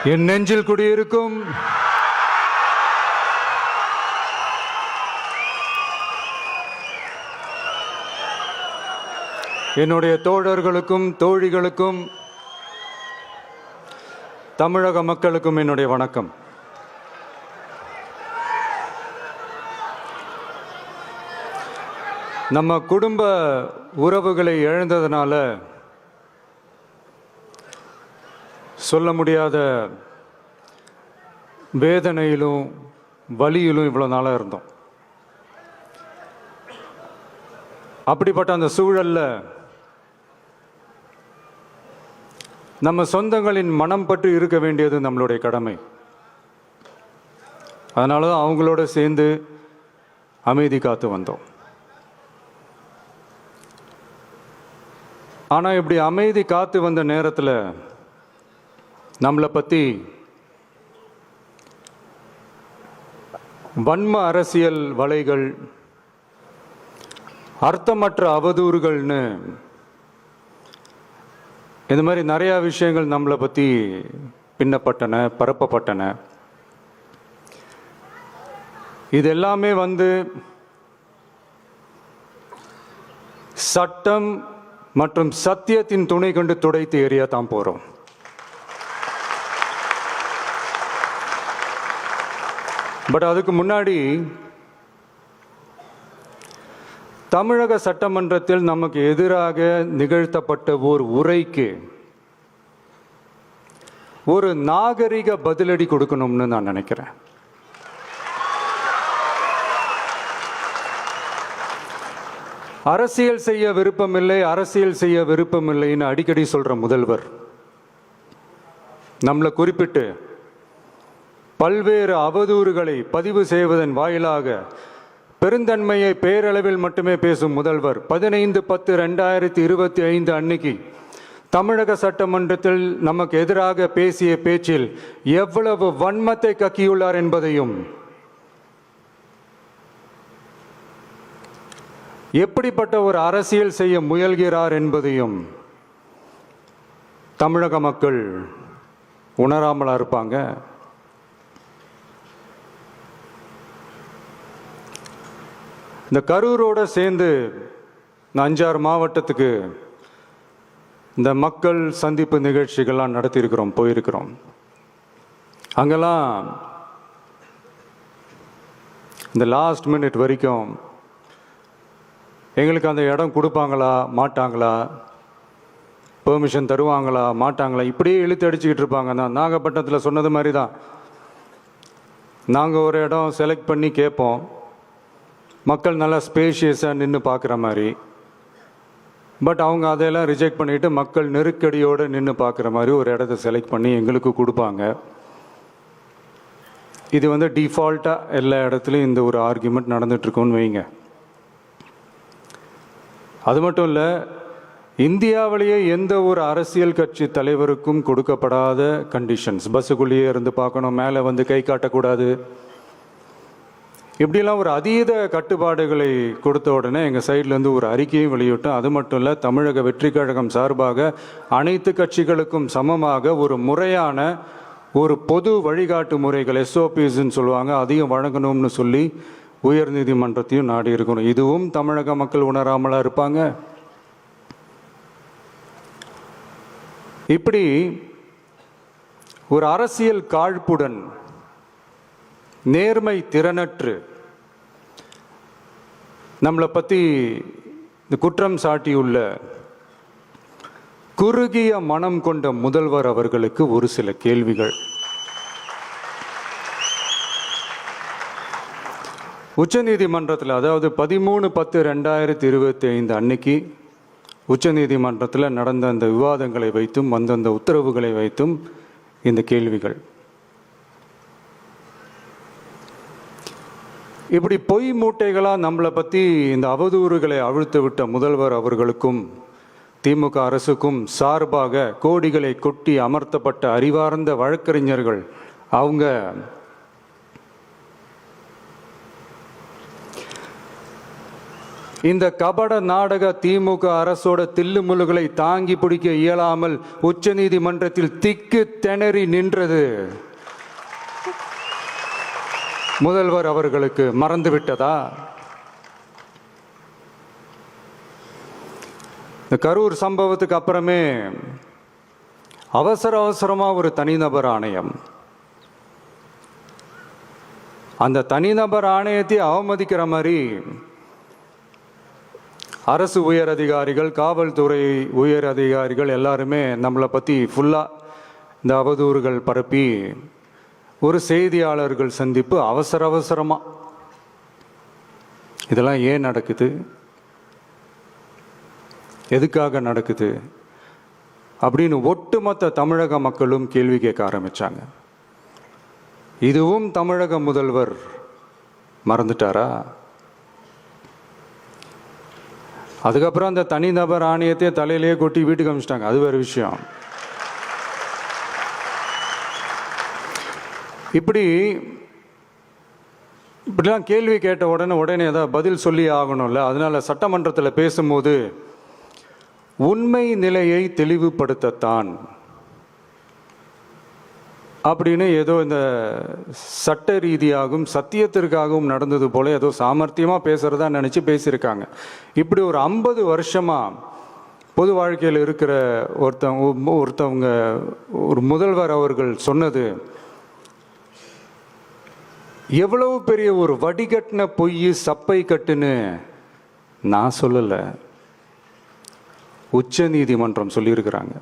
என் நெஞ்சில் குடியிருக்கும் என்னுடைய தோழர்களுக்கும் தோழிகளுக்கும் தமிழக மக்களுக்கும் என்னுடைய வணக்கம். நம்ம குடும்ப உறவுகளை இழந்ததுனால சொல்ல முடியாத வேதனையிலும் வலியிலும் இவ்வளோ நாளாக இருந்தோம். அப்படிப்பட்ட அந்த சூழலில் நம்ம சொந்தங்களின் மனம் பற்றி இருக்க வேண்டியது நம்மளுடைய கடமை. அதனால தான் அவங்களோட சேர்ந்து அமைதி காத்து வந்தோம். ஆனால் இப்படி அமைதி காத்து வந்த நேரத்தில் நம்மளை பற்றி வன்ம அரசியல் வலைகள், அர்த்தமற்ற அவதூறுகள்னு இந்த மாதிரி நிறையா விஷயங்கள் நம்மளை பற்றி பின்னப்பட்டன, பரப்பப்பட்டன. இது எல்லாமே சட்டம் மற்றும் சத்தியத்தின் துணை கொண்டு துடைத்து எறிய தான் போகிறோம். பட் அதுக்கு முன்னாடி தமிழக சட்டமன்றத்தில் நமக்கு எதிராக நிகழ்த்தப்பட்ட ஓர் உரைக்கு ஒரு நாகரிக பதிலடி கொடுக்கணும்னு நான் நினைக்கிறேன். அரசியல் செய்ய விருப்பமில்லை, அரசியல் செய்ய விருப்பமில்லைன்னு அடிக்கடி சொல்ற முதல்வர் நம்மளை குறிப்பிட்டு பல்வேறு அவதூறுகளை பதிவு செய்வதன் வாயிலாக பெருந்தன்மையை பேரளவில் மட்டுமே பேசும் முதல்வர் 15/10/2025 அன்னைக்கு தமிழக சட்டமன்றத்தில் நமக்கு எதிராக பேசிய பேச்சில் எவ்வளவு வன்மத்தை கக்கியுள்ளார் என்பதையும், எப்படிப்பட்ட ஒரு அரசியல் செய்ய முயல்கிறார் என்பதையும் தமிழக மக்கள் உணராமலா இருப்பாங்க? இந்த கரூரோட சேர்ந்து இந்த 5-6 மாவட்டத்துக்கு இந்த மக்கள் சந்திப்பு நிகழ்ச்சிகள்லாம் நடத்தியிருக்கிறோம், போயிருக்கிறோம். அங்கெல்லாம் இந்த லாஸ்ட் மினிட் வரைக்கும் எங்களுக்கு அந்த இடம் கொடுப்பாங்களா மாட்டாங்களா, பெர்மிஷன் தருவாங்களா மாட்டாங்களா, இப்படியே இழுத்து அடிச்சுக்கிட்டு இருப்பாங்க. நான் நாகப்பட்டினத்தில் சொன்னது மாதிரி தான், நாங்கள் ஒரு இடம் செலக்ட் பண்ணி கேட்போம், மக்கள் நல்லா ஸ்பேஷியஸாக நின்று பார்க்குற மாதிரி. பட் அவங்க அதையெல்லாம் ரிஜெக்ட் பண்ணிவிட்டு மக்கள் நெருக்கடியோடு நின்று பார்க்குற மாதிரி ஒரு இடத்த செலக்ட் பண்ணி எங்களுக்கு கொடுப்பாங்க. இது டிஃபால்ட்டாக எல்லா இடத்துலையும் இந்த ஒரு ஆர்கியூமெண்ட் நடந்துகிட்ருக்கோன்னு வைங்க. அது மட்டும் இல்லை, இந்தியாவிலேயே எந்த ஒரு அரசியல் கட்சி தலைவருக்கும் கொடுக்கப்படாத கண்டிஷன்ஸ். பஸ்ஸுக்குள்ளேயே இருந்து பார்க்கணும், மேலே கை காட்டக்கூடாது, இப்படிலாம் ஒரு அதீத கட்டுப்பாடுகளை கொடுத்த உடனே எங்கள் சைட்லேருந்து ஒரு அறிக்கையும் வெளியிட்டோம். அது மட்டும் இல்லை, தமிழக வெற்றி கழகம் சார்பாக அனைத்து கட்சிகளுக்கும் சமமாக ஒரு முறையான ஒரு பொது வழிகாட்டு முறைகள், SOPஸ்ன்னு சொல்லுவாங்க, அதையும் வழங்கணும்னு சொல்லி உயர்நீதிமன்றத்தையும் நாடி இருக்கணும். இதுவும் தமிழக மக்கள் உணராமலா இருப்பாங்க? இப்படி ஒரு அரசியல் காழ்ப்புடன், நேர்மை திறனற்று நம்மளை பற்றி இந்த குற்றம் சாட்டியுள்ள குறுகிய மனம் கொண்ட முதல்வர் அவர்களுக்கு ஒரு சில கேள்விகள். உச்சநீதிமன்றத்தில், அதாவது 13/10/2025 அன்னைக்கு உச்சநீதிமன்றத்தில் நடந்த அந்த விவாதங்களை வைத்தும் வந்தந்த உத்தரவுகளை வைத்தும் இந்த கேள்விகள். இப்படி பொய் மூட்டைகளாக நம்மளை பற்றி இந்த அவதூறுகளை அவிழ்த்து விட்ட முதல்வர் அவர்களுக்கும் திமுக அரசுக்கும் சார்பாக கோடிகளை கொட்டி அமர்த்தப்பட்ட அறிவார்ந்த வழக்கறிஞர்கள் அவங்க இந்த கபட நாடக திமுக அரசோட தில்லுமுல்லுகளை தாங்கி பிடிக்க இயலாமல் உச்ச நீதிமன்றத்தில் திக்கு திணறி நின்றது முதல்வர் அவர்களுக்கு மறந்துவிட்டதா? இந்த கரூர் சம்பவத்துக்கு அப்புறமே அவசரமா ஒரு தனிநபர் ஆணையம், அந்த தனிநபர் ஆணையத்தை அவமதிக்கிற மாதிரி அரசு உயர் அதிகாரிகள், காவல்துறை உயர் அதிகாரிகள் எல்லாருமே நம்மளை பற்றி ஃபுல்லாக இந்த அவதூறுகள் பரப்பி ஒரு செய்தியாளர்கள் சந்திப்பு அவசரமாக. இதெல்லாம் ஏன் நடக்குது? எதுக்காக நடக்குது அப்படின்னு ஒட்டுமொத்த தமிழக மக்களும் கேள்வி கேட்க ஆரம்பிச்சாங்க. இதுவும் தமிழக முதல்வர் மறந்துட்டாரா? அதுக்கப்புறம் அந்த தனிநபர் ஆணையத்தை தலையிலேயே கொட்டி வீட்டுக்கு அனுப்பிச்சிட்டாங்க. அது வேறு விஷயம். இப்படிலாம் கேள்வி கேட்ட உடனே ஏதாவது பதில் சொல்லி ஆகணும்ல. அதனால சட்டமன்றத்தில் பேசும்போது உண்மை நிலையை தெளிவுபடுத்தத்தான் அப்படின்னு ஏதோ இந்த சட்ட ரீதியாகவும் சத்தியத்திற்காகவும் நடந்தது போல ஏதோ சாமர்த்தியமாக பேசுகிறதா நினச்சி பேசியிருக்காங்க. இப்படி ஒரு 50 வருஷமாக பொது வாழ்க்கையில் இருக்கிற ஒருத்தவங்க ஒரு முதல்வர் அவர்கள் சொன்னது எவ்வளவு பெரிய ஒரு வடிகட்டின பொய், சப்பை கட்டுன்னு நான் சொல்லலை, உச்ச நீதிமன்றம் சொல்லியிருக்கிறாங்க.